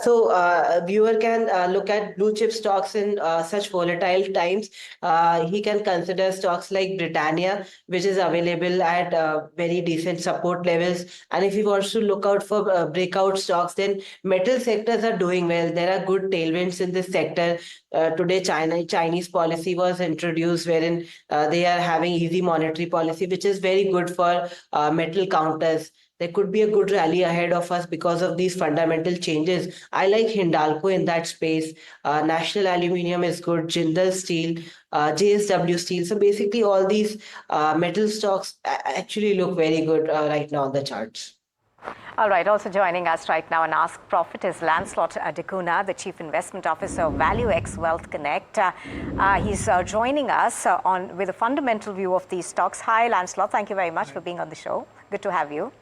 So a viewer can look at blue chip stocks in such volatile times. He can consider stocks like Britannia, which is available at very decent support levels. And if he wants to look out for breakout stocks, then metal sectors are doing well. There are good tailwinds in this sector. Today, Chinese policy was introduced, wherein they are having easy monetary policy, which is very good for metal counters. There could be a good rally ahead of us because of these fundamental changes. I like Hindalco in that space. National Aluminium is good. Jindal Steel, JSW Steel. So basically, all these metal stocks actually look very good right now on the charts. All right, also joining us right now on Ask Profit is Lancelot Dicuna, the Chief Investment Officer of ValueX Wealth Connect. He's joining us with a fundamental view of these stocks. Hi, Lancelot. Thank you very much for being on the show. Good to have you.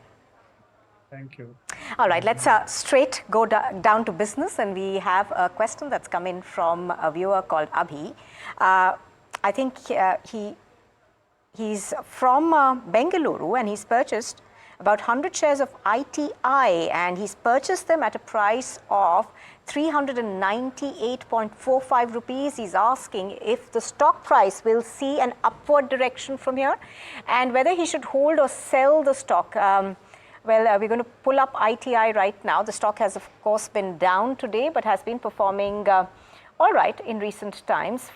Thank you. All right, let's straight go down to business. And we have a question that's come in from a viewer called Abhi. I think he's from Bengaluru, and he's purchased about 100 shares of ITI, and he's purchased them at a price of 398.45 rupees. He's asking if the stock price will see an upward direction from here and whether he should hold or sell the stock. We're going to pull up ITI right now. The stock has, of course, been down today, but has been performing all right in recent times.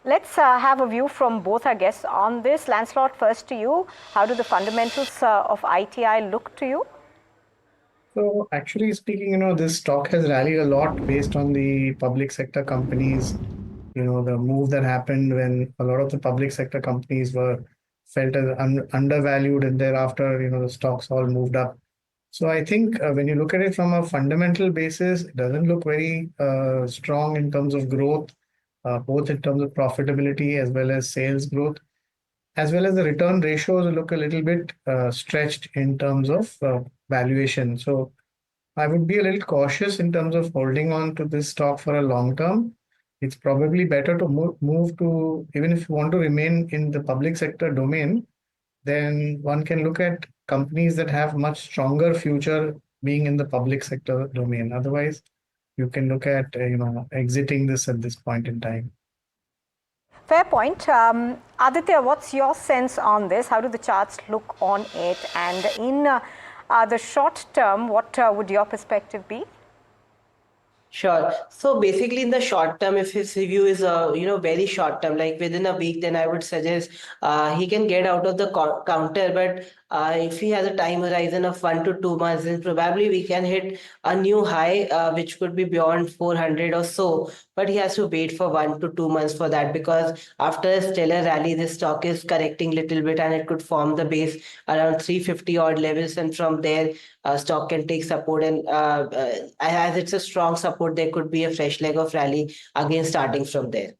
Let's have a view from both our guests on this. Lancelot, first to you. How do the fundamentals of ITI look to you? So actually speaking, this stock has rallied a lot based on the public sector companies. The move that happened when a lot of the public sector companies were felt as undervalued, and thereafter, the stocks all moved up. So I think when you look at it from a fundamental basis, it doesn't look very strong in terms of growth, both in terms of profitability as well as sales growth, as well as the return ratios look a little bit stretched in terms of valuation. So I would be a little cautious in terms of holding on to this stock for a long term. It's probably better to move to, even if you want to remain in the public sector domain, then one can look at companies that have much stronger future being in the public sector domain. Otherwise, you can look at exiting this at this point in time. Fair point. Aditya, what's your sense on this? How do the charts look on it? And in the short term, what would your perspective be? Sure. So basically, in the short term, if his review is very short term, like within a week, then I would suggest he can get out of the counter. But if he has a time horizon of 1 to 2 months, then probably we can hit a new high, which could be beyond 400 or so. But he has to wait for 1 to 2 months for that, because after a stellar rally, this stock is correcting a little bit, and it could form the base around 350 odd levels, and from there, stock can take support. And as it's a strong support, there could be a fresh leg of rally again starting from there.